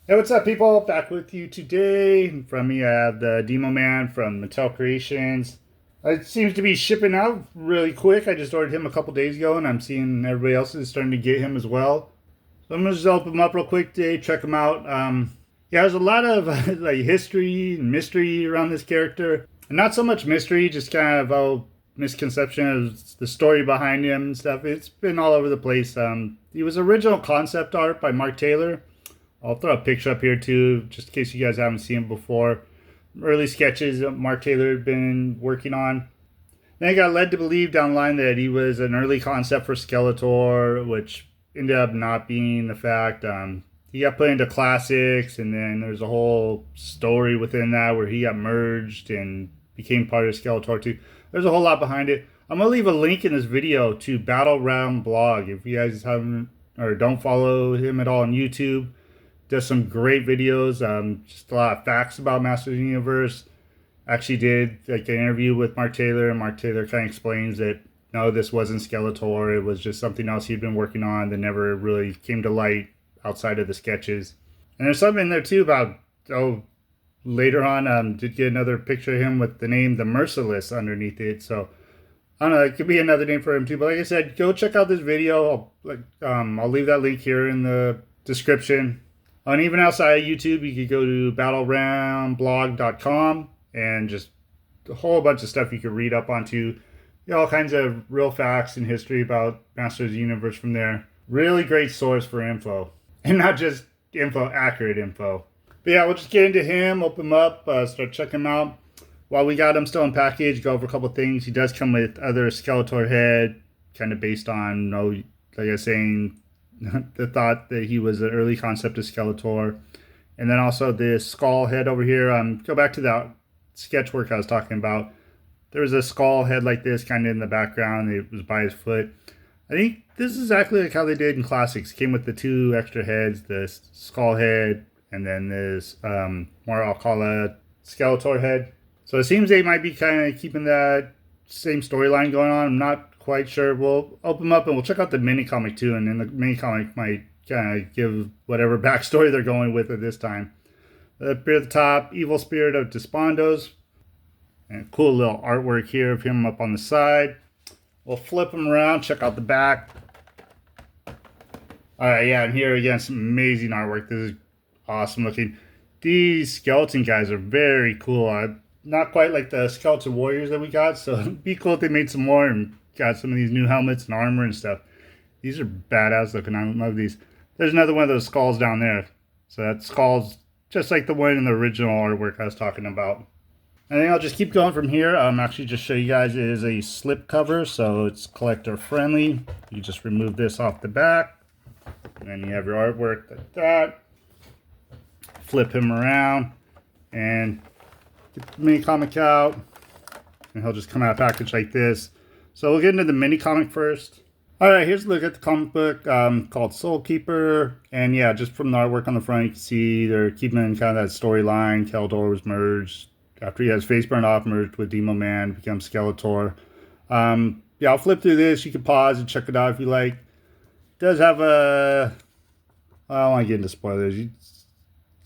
Hey, what's up, people? Back with you today. From me, I have the Demo Man from Mattel Creations. It seems to be shipping out really quick. I just ordered him a couple days ago, and I'm seeing everybody else is starting to get him as well. So I'm gonna just open him up real quick today, check him out. Yeah, there's a lot of like history and mystery around this character, and not so much mystery, just kind of misconception of the story behind him and stuff. It's been all over the place. He was original concept art by Mark Taylor. I'll throw a picture up here too, just in case you guys haven't seen him before. Early sketches that Mark Taylor had been working on. Then I got led to believe down the line that he was an early concept for Skeletor, which ended up not being the fact. He got put into classics, and then there's a whole story within that where he got merged and became part of Skeletor too. There's a whole lot behind it. I'm gonna leave a link in this video to Battle Round Blog if you guys haven't or don't follow him at all on YouTube. Does some great videos, just a lot of facts about Masters of the Universe. Actually did like an interview with Mark Taylor, and Mark Taylor kind of explains that no, this wasn't Skeletor. It was just something else he'd been working on that never really came to light outside of the sketches. And there's something in there too about, later on, did get another picture of him with the name The Merciless underneath it. So I don't know, it could be another name for him too. But like I said, go check out this video. I'll leave that link here in the description. And even outside of YouTube, you could go to battleroundblog.com and just a whole bunch of stuff you could read up onto. All kinds of real facts and history about Masters of the Universe from there. Really great source for info. And not just info, accurate info. But yeah, we'll just get into him, open him up, start checking him out. While we got him still in package, go over a couple things. He does come with other Skeletor head, kind of based on, like I was saying, the thought that he was an early concept of Skeletor. And then also this skull head over here. Go back to that sketch work I was talking about. There was a skull head like this kind of in the background. It was by his foot. I think this is exactly like how they did in Classics. It came with the two extra heads, the skull head, and then this more I'll call a Skeletor head. So it seems they might be kind of keeping that same storyline going on. I'm not quite sure. We'll open them up and we'll check out the mini comic too, and then the mini comic might kind of give whatever backstory they're going with at this time. Up here at the top, Evil Spirit of Despondos, and cool little artwork here of him up on the side. We'll flip him around, check out the back. All right, yeah, and here again, some amazing artwork. This is awesome looking. These skeleton guys are very cool. Not quite like the skeleton warriors that we got, so it'd be cool if they made some more and got some of these new helmets and armor and stuff. These are badass looking. I love these. There's another one of those skulls down there. So that skull's just like the one in the original artwork I was talking about. I think I'll just keep going from here. Actually just show you guys it is a slip cover, so it's collector friendly. You just remove this off the back, and then you have your artwork like that. Flip him around, and get the mini comic out, and he'll just come out of package like this. So we'll get into the mini comic first. Alright, here's a look at the comic book called Soul Keeper. And yeah, just from the artwork on the front, you can see they're keeping in kind of that storyline. Keldor was merged after he has face burned off, merged with Demo Man, becomes Skeletor. Yeah, I'll flip through this. You can pause and check it out if you like. It does have a... I don't want to get into spoilers. It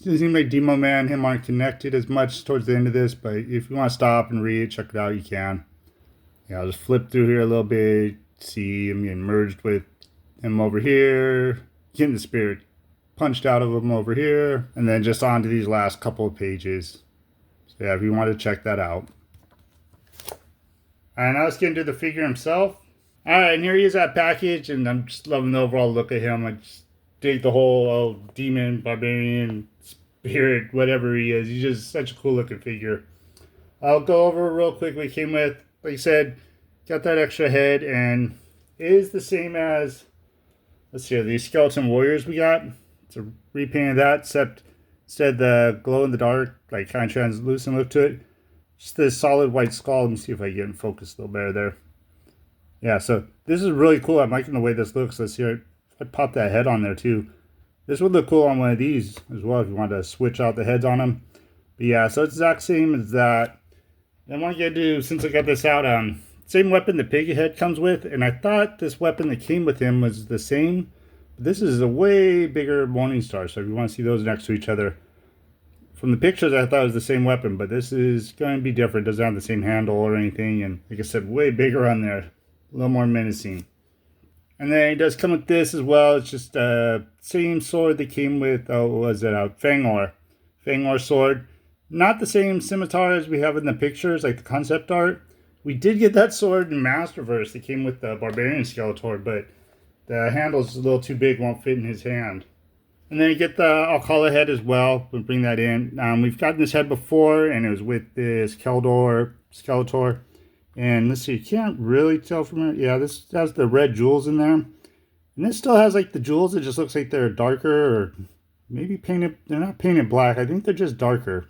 seems like Demo Man and him aren't connected as much towards the end of this, but if you want to stop and read it, check it out, you can. Yeah, I'll just flip through here a little bit. See him getting merged with him over here. Getting the spirit punched out of him over here. And then just on to these last couple of pages. So yeah, if you want to check that out. Alright, now let's get into the figure himself. Alright, and here he is at package, and I'm just loving the overall look at him. I just dig the whole demon, barbarian, spirit, whatever he is. He's just such a cool looking figure. I'll go over real quick what he came with. Like I said, got that extra head, and it is the same as, let's see, the skeleton warriors we got. It's a repaint of that, except instead the glow in the dark, like kind of translucent look to it. Just this solid white skull. Let me see if I get in focus a little better there. Yeah, so this is really cool. I'm liking the way this looks. Let's see, I pop that head on there too. This would look cool on one of these as well if you want to switch out the heads on them. But yeah, so it's the exact same as that. And I want to get to, since I got this out, same weapon the pig head comes with, and I thought this weapon that came with him was the same, This is a way bigger Morning Star, so if you want to see those next to each other. From the pictures, I thought it was the same weapon, but this is going to be different. Doesn't have the same handle or anything, and like I said, way bigger on there. A little more menacing. And then it does come with this as well. It's just the same sword that came with, what was it, Fangor. Fangor sword. Not the same scimitar as we have in the pictures, like the concept art. We did get that sword in Masterverse that came with the Barbarian Skeletor, but the handle's a little too big, won't fit in his hand. And then you get the Alcala head as well. We'll bring that in. We've gotten this head before, and it was with this Skeletor. And let's see, you can't really tell from it. Yeah, this has the red jewels in there. And this still has like the jewels. It just looks like they're darker, or maybe painted. They're not painted black. I think they're just darker.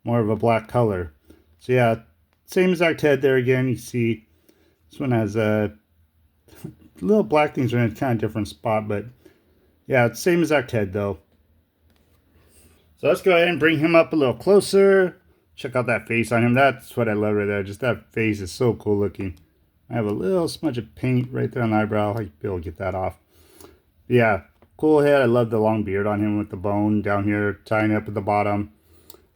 More of a black color. So yeah, same exact head there again. You see this one has little black things are in a kind of different spot, but yeah, it's same exact head though. So let's go ahead and bring him up a little closer. Check out that face on him. That's what I love right there. Just that face is so cool looking. I have a little smudge of paint right there on the eyebrow. I be able to get that off. But yeah, cool head. I love the long beard on him with the bone down here tying up at the bottom.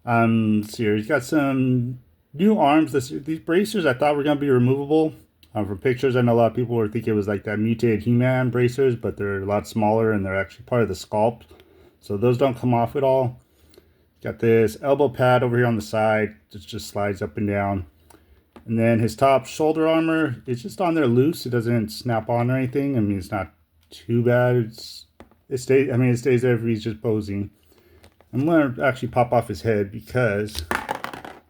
Let's see here. He's got some new arms. These bracers I thought were going to be removable. From pictures, I know a lot of people were thinking it was like that mutated He-Man bracers, but they're a lot smaller and they're actually part of the sculpt. So those don't come off at all. Got this elbow pad over here on the side. It just slides up and down. And then his top shoulder armor, it's just on there loose. It doesn't snap on or anything. I mean, it's not too bad. It stays there if he's just posing. I'm going to actually pop off his head because,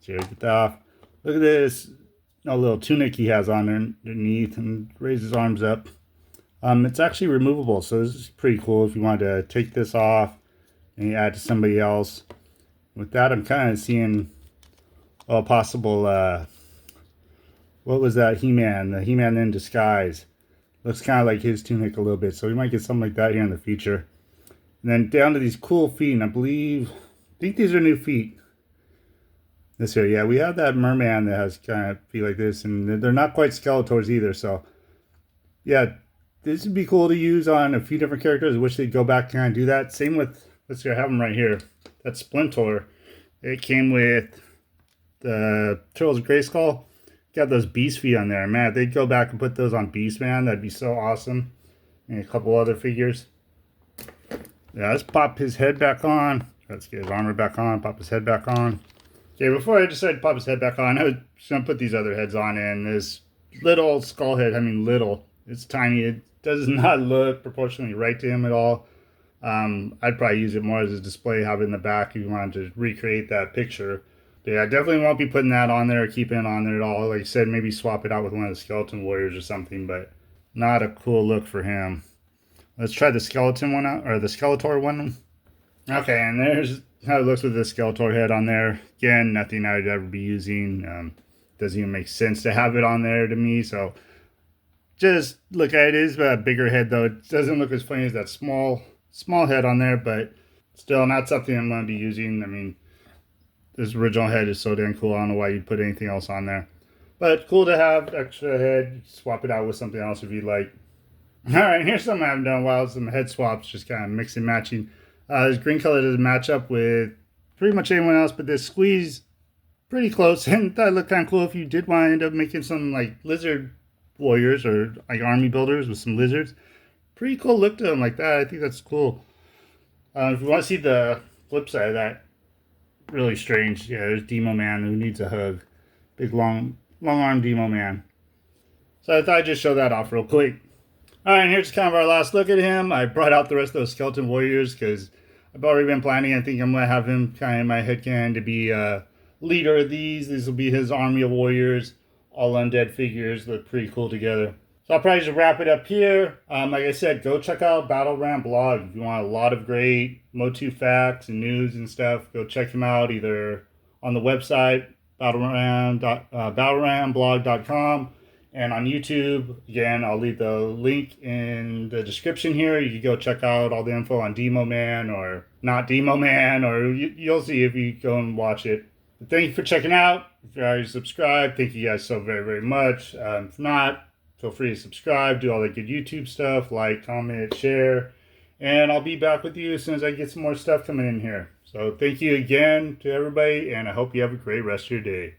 here, get that off. Look at this. A little tunic he has on underneath, and raise his arms up. It's actually removable, so this is pretty cool if you wanted to take this off and you add to somebody else. With that, I'm kind of seeing a possible, what was that, He-Man? The He-Man in disguise. Looks kind of like his tunic a little bit, so we might get something like that here in the future. And then down to these cool feet, and I think these are new feet. This here, yeah, we have that merman that has kind of feet like this, and they're not quite Skeletors either, so yeah, this would be cool to use on a few different characters. I wish they'd go back and kind of do that. Same with, let's see, I have them right here. That Splinter, it came with the Turtles of Grayskull. Got those Beast feet on there. Man, if they'd go back and put those on Beast Man, that'd be so awesome. And a couple other figures. Yeah, let's pop his head back on. Let's get his armor back on, pop his head back on. Okay, before I decide to pop his head back on, I was going to put these other heads on, and this little skull head, I mean little, it's tiny. It does not look proportionally right to him at all. I'd probably use it more as a display, have it in the back if you wanted to recreate that picture. But yeah, I definitely won't be putting that on there or keeping it on there at all. Like I said, maybe swap it out with one of the Skeleton Warriors or something, but not a cool look for him. Let's try the skeleton one out, or the Skeletor one. Okay, and there's how it looks with the Skeletor head on there. Again, nothing I'd ever be using. Doesn't even make sense to have it on there to me. So just look at it. It is a bigger head though. It doesn't look as funny as that small head on there, but still not something I'm going to be using. I mean, this original head is so damn cool. I don't know why you'd put anything else on there. But cool to have extra head. Swap it out with something else if you'd like. Alright, here's something I haven't done in a while. Some head swaps, just kind of mix and matching. This green color doesn't match up with pretty much anyone else, but this squeeze pretty close, and that looked kind of cool if you did want to end up making some like lizard warriors or like army builders with some lizards. Pretty cool look to them like that. I think that's cool. If you want to see the flip side of that, really strange. Yeah, there's Demo Man who needs a hug. Big long arm Demo Man. So I thought I'd just show that off real quick. Alright, and here's kind of our last look at him. I brought out the rest of those Skeleton Warriors because I've already been planning. I think I'm going to have him kind of in my headcanon to be a leader of these. These will be his army of warriors. All undead figures. Look pretty cool together. So I'll probably just wrap it up here. Like I said, go check out Battle Ram blog. If you want a lot of great Motu facts and news and stuff, go check him out either on the website, battleramblog.com, and on YouTube. Again, I'll leave the link in the description here. You can go check out all the info on Demo Man or not Demo Man, or you'll see if you go and watch it. But thank you for checking out. If you're already subscribed, thank you guys so very, very much. If not, feel free to subscribe, do all the good YouTube stuff, like, comment, share, And I'll be back with you as soon as I get some more stuff coming in here. So thank you again to everybody, and I hope you have a great rest of your day.